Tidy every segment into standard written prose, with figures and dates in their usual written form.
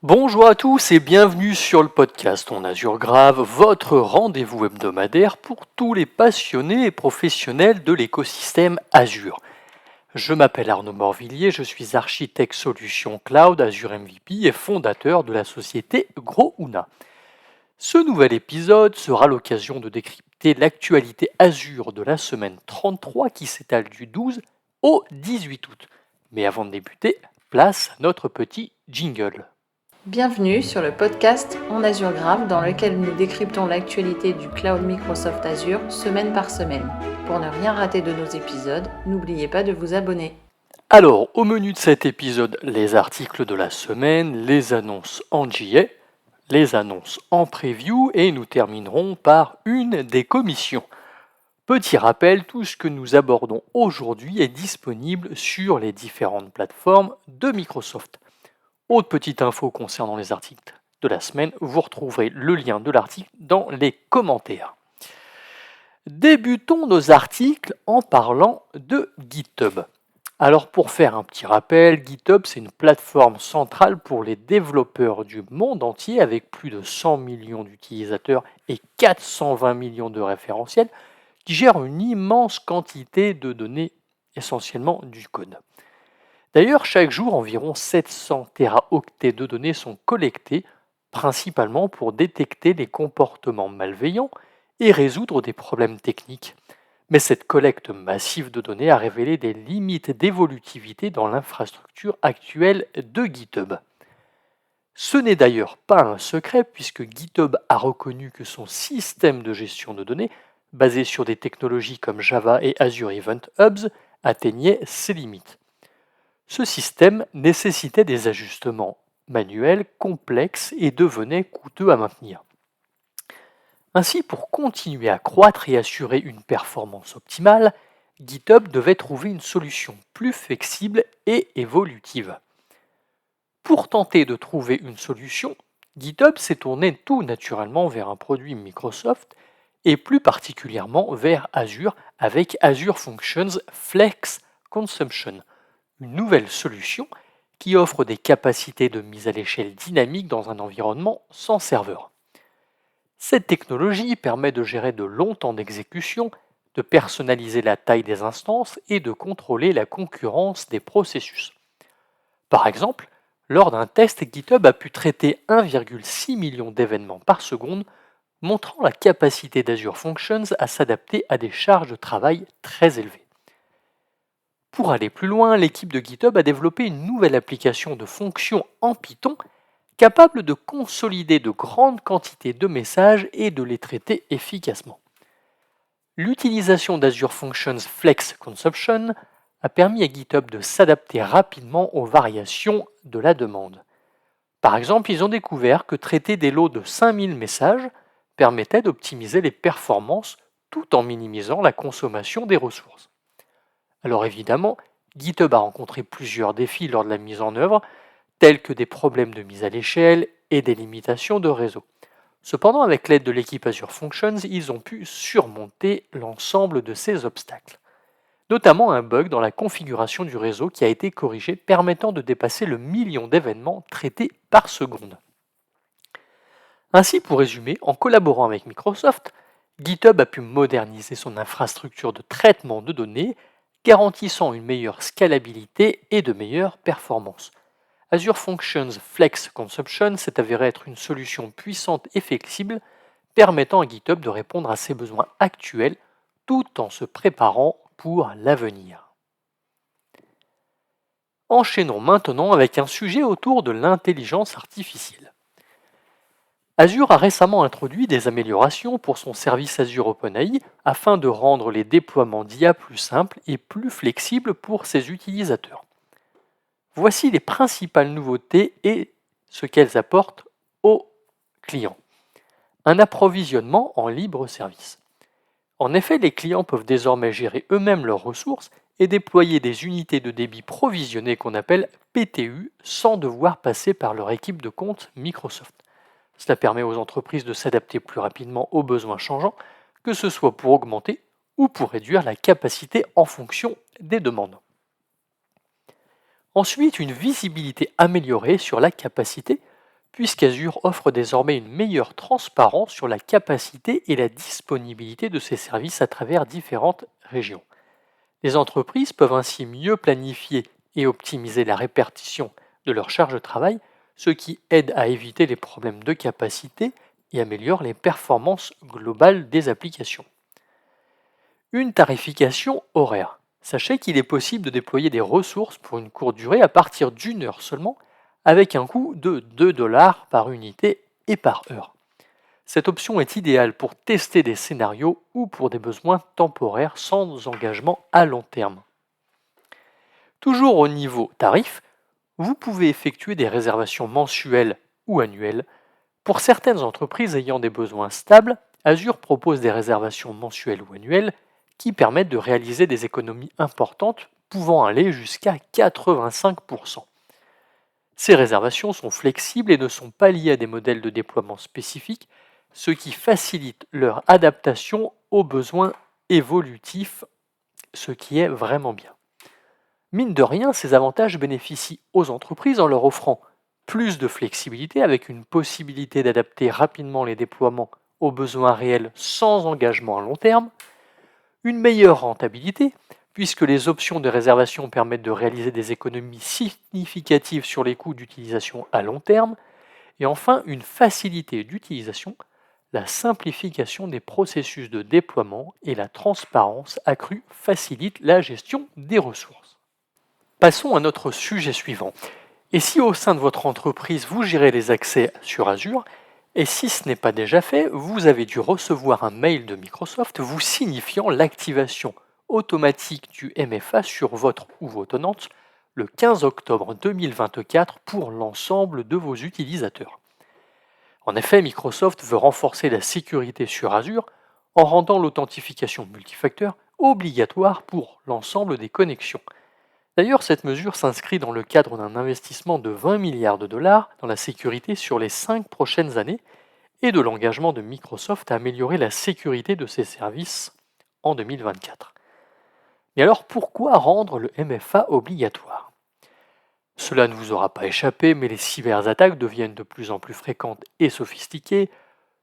Bonjour à tous et bienvenue sur le podcast On Azure Grave, votre rendez-vous hebdomadaire pour tous les passionnés et professionnels de l'écosystème Azure. Je m'appelle Arnaud Morvillier, je suis architecte solution cloud Azure MVP et fondateur de la société Grouna. Ce nouvel épisode sera l'occasion de décrypter l'actualité Azure de la semaine 33 qui s'étale du 12 au 18 août. Mais avant de débuter, place à notre petit jingle. Bienvenue sur le podcast On Azure Grave dans lequel nous décryptons l'actualité du cloud Microsoft Azure semaine par semaine. Pour ne rien rater de nos épisodes, n'oubliez pas de vous abonner. Alors, au menu de cet épisode, les articles de la semaine, les annonces en JA, les annonces en preview et nous terminerons par une des commissions. Petit rappel, tout ce que nous abordons aujourd'hui est disponible sur les différentes plateformes de Microsoft. Autre petite info concernant les articles de la semaine, vous retrouverez le lien de l'article dans les commentaires. Débutons nos articles en parlant de GitHub. Alors pour faire un petit rappel, GitHub c'est une plateforme centrale pour les développeurs du monde entier avec plus de 100 millions d'utilisateurs et 420 millions de référentiels qui gère une immense quantité de données, essentiellement du code. D'ailleurs, chaque jour, environ 700 téraoctets de données sont collectés, principalement pour détecter les comportements malveillants et résoudre des problèmes techniques. Mais cette collecte massive de données a révélé des limites d'évolutivité dans l'infrastructure actuelle de GitHub. Ce n'est d'ailleurs pas un secret puisque GitHub a reconnu que son système de gestion de données, basé sur des technologies comme Java et Azure Event Hubs, atteignait ses limites. Ce système nécessitait des ajustements manuels complexes et devenait coûteux à maintenir. Ainsi, pour continuer à croître et assurer une performance optimale, GitHub devait trouver une solution plus flexible et évolutive. Pour tenter de trouver une solution, GitHub s'est tourné tout naturellement vers un produit Microsoft et plus particulièrement vers Azure avec Azure Functions Flex Consumption, une nouvelle solution qui offre des capacités de mise à l'échelle dynamique dans un environnement sans serveur. Cette technologie permet de gérer de longs temps d'exécution, de personnaliser la taille des instances et de contrôler la concurrence des processus. Par exemple, lors d'un test, GitHub a pu traiter 1,6 million d'événements par seconde, montrant la capacité d'Azure Functions à s'adapter à des charges de travail très élevées. Pour aller plus loin, l'équipe de GitHub a développé une nouvelle application de fonctions en Python capable de consolider de grandes quantités de messages et de les traiter efficacement. L'utilisation d'Azure Functions Flex Consumption a permis à GitHub de s'adapter rapidement aux variations de la demande. Par exemple, ils ont découvert que traiter des lots de 5000 messages permettait d'optimiser les performances tout en minimisant la consommation des ressources. Alors évidemment, GitHub a rencontré plusieurs défis lors de la mise en œuvre, tels que des problèmes de mise à l'échelle et des limitations de réseau. Cependant, avec l'aide de l'équipe Azure Functions, ils ont pu surmonter l'ensemble de ces obstacles. Notamment un bug dans la configuration du réseau qui a été corrigé, permettant de dépasser le million d'événements traités par seconde. Ainsi, pour résumer, en collaborant avec Microsoft, GitHub a pu moderniser son infrastructure de traitement de données, garantissant une meilleure scalabilité et de meilleures performances. Azure Functions Flex Consumption s'est avéré être une solution puissante et flexible, permettant à GitHub de répondre à ses besoins actuels tout en se préparant pour l'avenir. Enchaînons maintenant avec un sujet autour de l'intelligence artificielle. Azure a récemment introduit des améliorations pour son service Azure OpenAI afin de rendre les déploiements d'IA plus simples et plus flexibles pour ses utilisateurs. Voici les principales nouveautés et ce qu'elles apportent aux clients. Un approvisionnement en libre service. En effet, les clients peuvent désormais gérer eux-mêmes leurs ressources et déployer des unités de débit provisionnées qu'on appelle PTU sans devoir passer par leur équipe de compte Microsoft. Cela permet aux entreprises de s'adapter plus rapidement aux besoins changeants, que ce soit pour augmenter ou pour réduire la capacité en fonction des demandes. Ensuite, une visibilité améliorée sur la capacité, puisqu'Azure offre désormais une meilleure transparence sur la capacité et la disponibilité de ses services à travers différentes régions. Les entreprises peuvent ainsi mieux planifier et optimiser la répartition de leur charge de travail, ce qui aide à éviter les problèmes de capacité et améliore les performances globales des applications. Une tarification horaire. Sachez qu'il est possible de déployer des ressources pour une courte durée à partir d'une heure seulement, avec un coût de 2 $ par unité et par heure. Cette option est idéale pour tester des scénarios ou pour des besoins temporaires sans engagement à long terme. Toujours au niveau tarif, vous pouvez effectuer des réservations mensuelles ou annuelles. Pour certaines entreprises ayant des besoins stables, Azure propose des réservations mensuelles ou annuelles qui permettent de réaliser des économies importantes pouvant aller jusqu'à 85%. Ces réservations sont flexibles et ne sont pas liées à des modèles de déploiement spécifiques, ce qui facilite leur adaptation aux besoins évolutifs, ce qui est vraiment bien. Mine de rien, ces avantages bénéficient aux entreprises en leur offrant plus de flexibilité avec une possibilité d'adapter rapidement les déploiements aux besoins réels sans engagement à long terme, une meilleure rentabilité, puisque les options de réservation permettent de réaliser des économies significatives sur les coûts d'utilisation à long terme, et enfin une facilité d'utilisation, la simplification des processus de déploiement et la transparence accrue facilitent la gestion des ressources. Passons à notre sujet suivant. Et si au sein de votre entreprise, vous gérez les accès sur Azure, et si ce n'est pas déjà fait, vous avez dû recevoir un mail de Microsoft vous signifiant l'activation automatique du MFA sur votre ou vos tenantes le 15 octobre 2024 pour l'ensemble de vos utilisateurs. En effet, Microsoft veut renforcer la sécurité sur Azure en rendant l'authentification multifacteur obligatoire pour l'ensemble des connexions. D'ailleurs, cette mesure s'inscrit dans le cadre d'un investissement de 20 milliards de dollars dans la sécurité sur les 5 prochaines années et de l'engagement de Microsoft à améliorer la sécurité de ses services en 2024. Mais alors, pourquoi rendre le MFA obligatoire ? Cela ne vous aura pas échappé, mais les cyberattaques deviennent de plus en plus fréquentes et sophistiquées,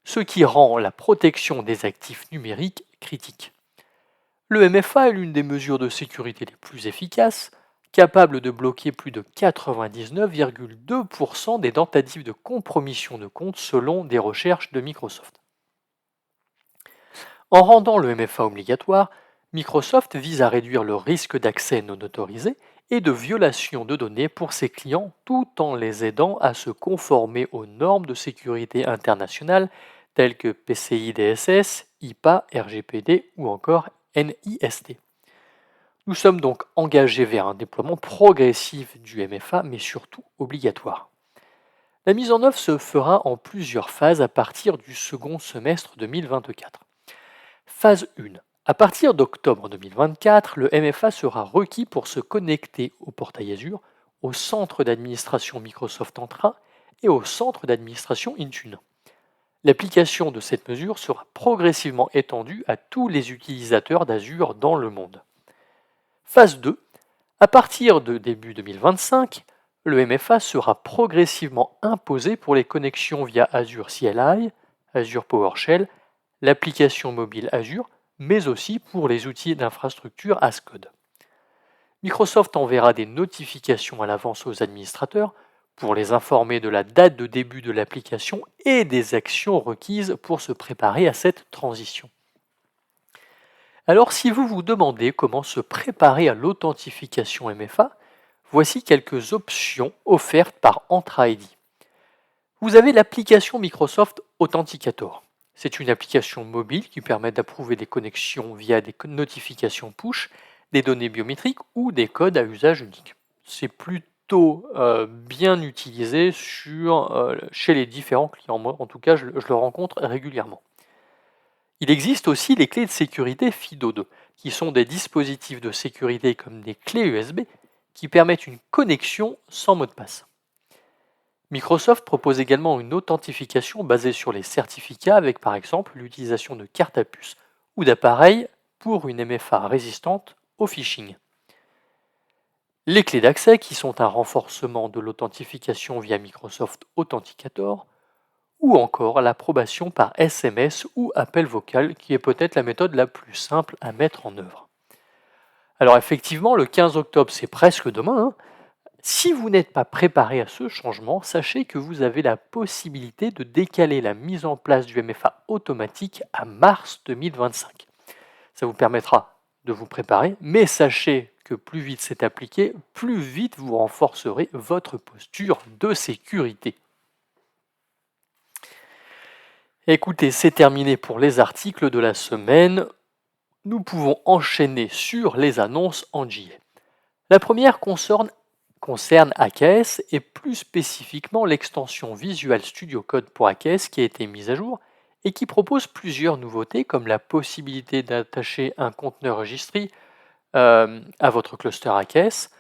ce qui rend la protection des actifs numériques critique. Le MFA est l'une des mesures de sécurité les plus efficaces, capable de bloquer plus de 99,2% des tentatives de compromission de compte selon des recherches de Microsoft. En rendant le MFA obligatoire, Microsoft vise à réduire le risque d'accès non autorisé et de violation de données pour ses clients tout en les aidant à se conformer aux normes de sécurité internationales telles que PCI DSS, IPA, RGPD ou encore NIST. Nous sommes donc engagés vers un déploiement progressif du MFA, mais surtout obligatoire. La mise en œuvre se fera en plusieurs phases à partir du second semestre 2024. Phase 1. À partir d'octobre 2024, le MFA sera requis pour se connecter au portail Azure, au centre d'administration Microsoft Entra et au centre d'administration Intune. L'application de cette mesure sera progressivement étendue à tous les utilisateurs d'Azure dans le monde. Phase 2. À partir de début 2025, le MFA sera progressivement imposé pour les connexions via Azure CLI, Azure PowerShell, l'application mobile Azure, mais aussi pour les outils d'infrastructure as code. Microsoft enverra des notifications à l'avance aux administrateurs pour les informer de la date de début de l'application et des actions requises pour se préparer à cette transition. Alors, si vous vous demandez comment se préparer à l'authentification MFA, voici quelques options offertes par Entra ID. Vous avez l'application Microsoft Authenticator. C'est une application mobile qui permet d'approuver des connexions via des notifications push, des données biométriques ou des codes à usage unique. C'est plutôt bien utilisé chez les différents clients. Moi, en tout cas, je le rencontre régulièrement. Il existe aussi les clés de sécurité FIDO2, qui sont des dispositifs de sécurité comme des clés USB qui permettent une connexion sans mot de passe. Microsoft propose également une authentification basée sur les certificats avec par exemple l'utilisation de cartes à puce ou d'appareils pour une MFA résistante au phishing. Les clés d'accès qui sont un renforcement de l'authentification via Microsoft Authenticator, ou encore l'approbation par SMS ou appel vocal qui est peut-être la méthode la plus simple à mettre en œuvre. Alors effectivement, le 15 octobre, c'est presque demain, hein. Si vous n'êtes pas préparé à ce changement, sachez que vous avez la possibilité de décaler la mise en place du MFA automatique à mars 2025. Ça vous permettra de vous préparer, mais sachez que plus vite c'est appliqué, plus vite vous renforcerez votre posture de sécurité. Écoutez, c'est terminé pour les articles de la semaine. Nous pouvons enchaîner sur les annonces en JA. La première concerne AKS et plus spécifiquement l'extension Visual Studio Code pour AKS qui a été mise à jour et qui propose plusieurs nouveautés comme la possibilité d'attacher un conteneur registry à votre cluster AKS.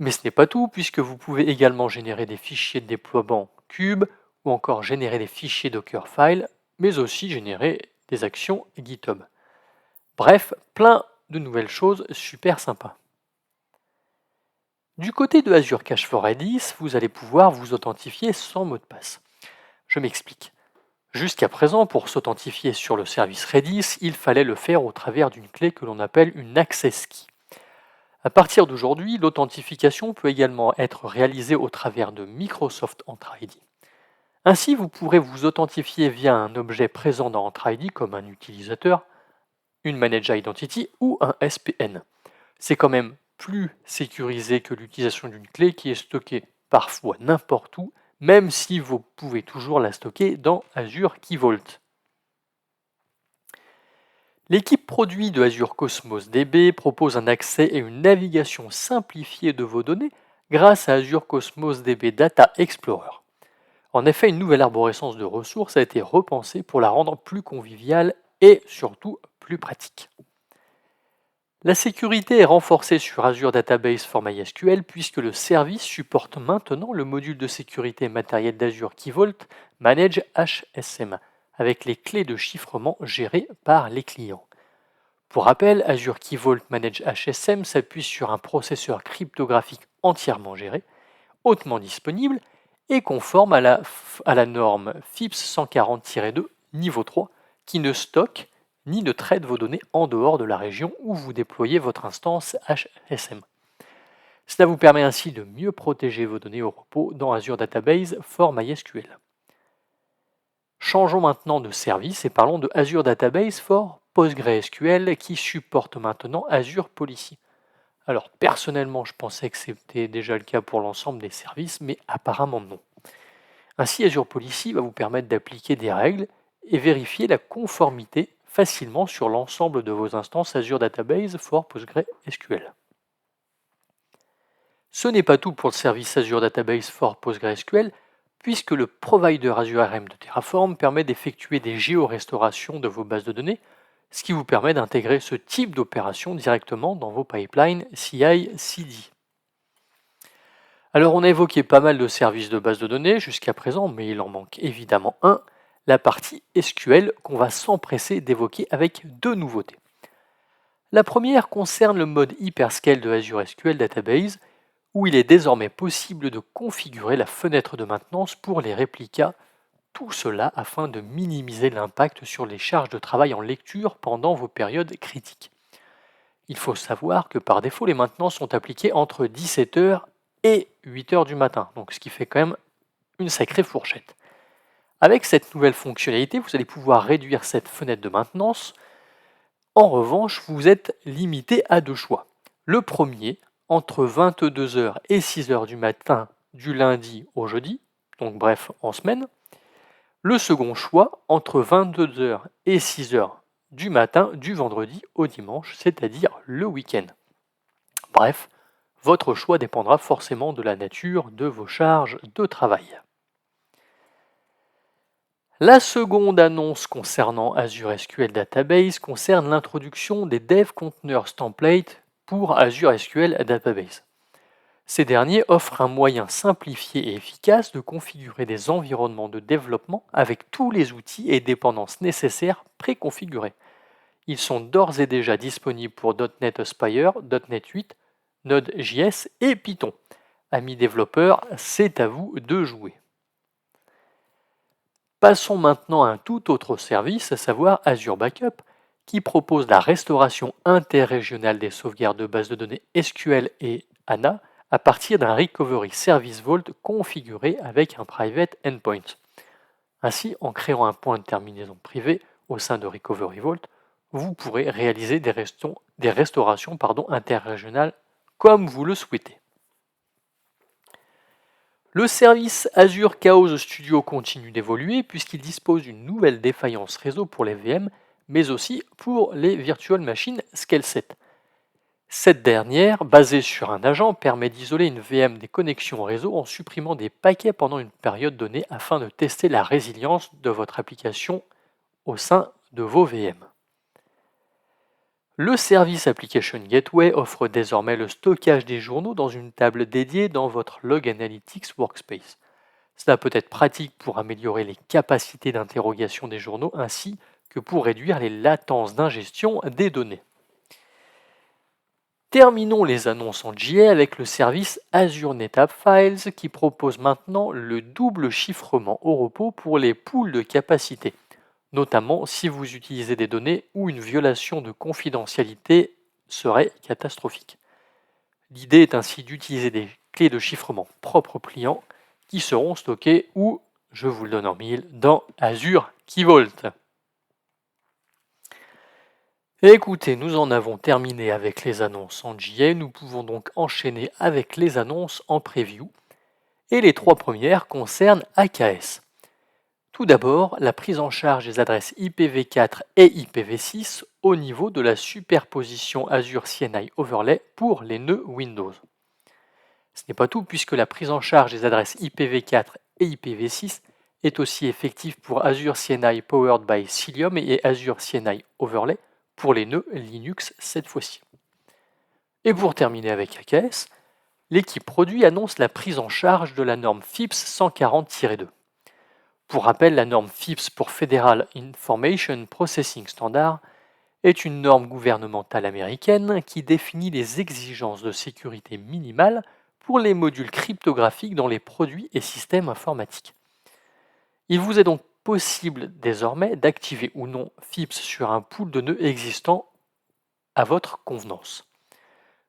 Mais ce n'est pas tout puisque vous pouvez également générer des fichiers de déploiement Cube ou encore générer des fichiers Dockerfile, mais aussi générer des actions GitHub. Bref, plein de nouvelles choses super sympas. Du côté de Azure Cache for Redis, vous allez pouvoir vous authentifier sans mot de passe. Je m'explique. Jusqu'à présent, pour s'authentifier sur le service Redis, il fallait le faire au travers d'une clé que l'on appelle une Access Key. À partir d'aujourd'hui, l'authentification peut également être réalisée au travers de Microsoft Entra ID. Ainsi, vous pourrez vous authentifier via un objet présent dans Entra ID comme un utilisateur, une Managed Identity ou un SPN. C'est quand même plus sécurisé que l'utilisation d'une clé qui est stockée parfois n'importe où, même si vous pouvez toujours la stocker dans Azure Key Vault. L'équipe produit de Azure Cosmos DB propose un accès et une navigation simplifiée de vos données grâce à Azure Cosmos DB Data Explorer. En effet, une nouvelle arborescence de ressources a été repensée pour la rendre plus conviviale et surtout plus pratique. La sécurité est renforcée sur Azure Database for MySQL puisque le service supporte maintenant le module de sécurité matériel d'Azure Key Vault Manage HSM avec les clés de chiffrement gérées par les clients. Pour rappel, Azure Key Vault Manage HSM s'appuie sur un processeur cryptographique entièrement géré, hautement disponible et conforme à la norme FIPS 140-2 niveau 3 qui ne stocke ni ne traite vos données en dehors de la région où vous déployez votre instance HSM. Cela vous permet ainsi de mieux protéger vos données au repos dans Azure Database for MySQL. Changeons maintenant de service et parlons de Azure Database for PostgreSQL qui supporte maintenant Azure Policy. Alors personnellement, je pensais que c'était déjà le cas pour l'ensemble des services, mais apparemment non. Ainsi, Azure Policy va vous permettre d'appliquer des règles et vérifier la conformité facilement sur l'ensemble de vos instances Azure Database for PostgreSQL. Ce n'est pas tout pour le service Azure Database for PostgreSQL, puisque le provider Azure RM de Terraform permet d'effectuer des géorestaurations de vos bases de données, ce qui vous permet d'intégrer ce type d'opération directement dans vos pipelines CI/CD. Alors on a évoqué pas mal de services de base de données jusqu'à présent, mais il en manque évidemment un, la partie SQL qu'on va s'empresser d'évoquer avec deux nouveautés. La première concerne le mode hyperscale de Azure SQL Database, où il est désormais possible de configurer la fenêtre de maintenance pour les réplicas, tout cela afin de minimiser l'impact sur les charges de travail en lecture pendant vos périodes critiques. Il faut savoir que par défaut, les maintenances sont appliquées entre 17h et 8h du matin, donc ce qui fait quand même une sacrée fourchette. Avec cette nouvelle fonctionnalité, vous allez pouvoir réduire cette fenêtre de maintenance. En revanche, vous êtes limité à deux choix. Le premier, entre 22h et 6h du matin du lundi au jeudi, donc bref en semaine. Le second choix, entre 22h et 6h du matin du vendredi au dimanche, c'est-à-dire le week-end. Bref, votre choix dépendra forcément de la nature de vos charges de travail. La seconde annonce concernant Azure SQL Database concerne l'introduction des Dev Containers Template pour Azure SQL Database. Ces derniers offrent un moyen simplifié et efficace de configurer des environnements de développement avec tous les outils et dépendances nécessaires préconfigurés. Ils sont d'ores et déjà disponibles pour .NET Aspire, .NET 8, Node.js et Python. Amis développeurs, c'est à vous de jouer. Passons maintenant à un tout autre service, à savoir Azure Backup, qui propose la restauration interrégionale des sauvegardes de bases de données SQL et HANA à partir d'un Recovery Service Vault configuré avec un Private Endpoint. Ainsi, en créant un point de terminaison privé au sein de Recovery Vault, vous pourrez réaliser des restaurations interrégionales comme vous le souhaitez. Le service Azure Chaos Studio continue d'évoluer puisqu'il dispose d'une nouvelle défaillance réseau pour les VM, mais aussi pour les Virtual Machines Scale 7. Cette dernière, basée sur un agent, permet d'isoler une VM des connexions réseau en supprimant des paquets pendant une période donnée afin de tester la résilience de votre application au sein de vos VM. Le service Application Gateway offre désormais le stockage des journaux dans une table dédiée dans votre Log Analytics Workspace. Cela peut être pratique pour améliorer les capacités d'interrogation des journaux ainsi que pour réduire les latences d'ingestion des données. Terminons les annonces en JA avec le service Azure NetApp Files qui propose maintenant le double chiffrement au repos pour les pools de capacité, notamment si vous utilisez des données où une violation de confidentialité serait catastrophique. L'idée est ainsi d'utiliser des clés de chiffrement propres au client qui seront stockées ou, je vous le donne en mille, dans Azure Key Vault. Écoutez, nous en avons terminé avec les annonces en JA, nous pouvons donc enchaîner avec les annonces en preview. Et les trois premières concernent AKS. Tout d'abord, la prise en charge des adresses IPv4 et IPv6 au niveau de la superposition Azure CNI Overlay pour les nœuds Windows. Ce n'est pas tout puisque la prise en charge des adresses IPv4 et IPv6 est aussi effective pour Azure CNI Powered by Cilium et Azure CNI Overlay pour les nœuds Linux cette fois-ci. Et pour terminer avec AKS, l'équipe produit annonce la prise en charge de la norme FIPS 140-2. Pour rappel, la norme FIPS pour Federal Information Processing Standard est une norme gouvernementale américaine qui définit les exigences de sécurité minimales pour les modules cryptographiques dans les produits et systèmes informatiques. Il vous est donc possible désormais d'activer ou non FIPS sur un pool de nœuds existant à votre convenance.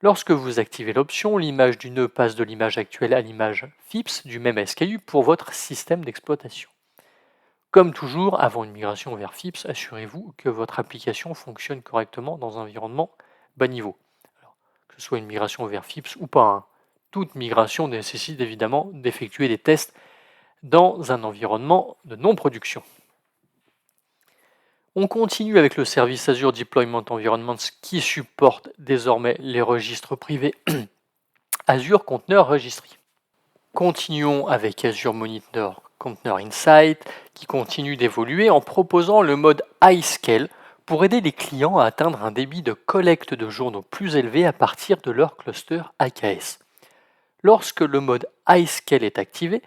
Lorsque vous activez l'option, l'image du nœud passe de l'image actuelle à l'image FIPS du même SKU pour votre système d'exploitation. Comme toujours, avant une migration vers FIPS, assurez-vous que votre application fonctionne correctement dans un environnement bas niveau. Alors, que ce soit une migration vers FIPS ou pas, toute migration nécessite évidemment d'effectuer des tests dans un environnement de non-production. On continue avec le service Azure Deployment Environments qui supporte désormais les registres privés Azure Container Registry. Continuons avec Azure Monitor Container Insight qui continue d'évoluer en proposant le mode iScale pour aider les clients à atteindre un débit de collecte de journaux plus élevé à partir de leur cluster AKS. Lorsque le mode iScale est activé,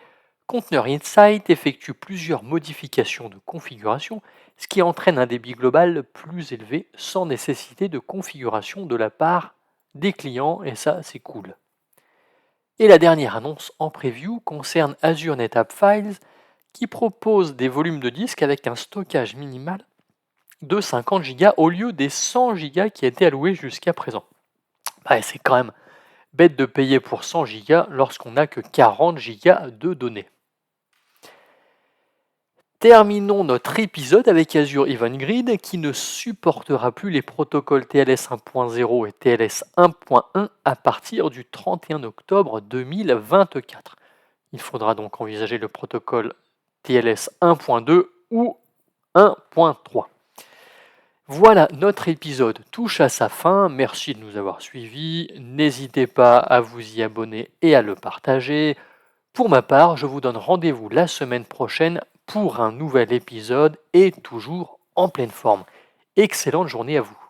Container Insight effectue plusieurs modifications de configuration, ce qui entraîne un débit global plus élevé sans nécessité de configuration de la part des clients, et ça c'est cool. Et la dernière annonce en preview concerne Azure NetApp Files qui propose des volumes de disque avec un stockage minimal de 50 Go au lieu des 100 Go qui étaient alloués jusqu'à présent. C'est quand même bête de payer pour 100 Go lorsqu'on n'a que 40 Go de données. Terminons notre épisode avec Azure Event Grid qui ne supportera plus les protocoles TLS 1.0 et TLS 1.1 à partir du 31 octobre 2024. Il faudra donc envisager le protocole TLS 1.2 ou 1.3. Voilà, notre épisode touche à sa fin. Merci de nous avoir suivis. N'hésitez pas à vous y abonner et à le partager. Pour ma part, je vous donne rendez-vous la semaine prochaine pour un nouvel épisode et toujours en pleine forme. Excellente journée à vous.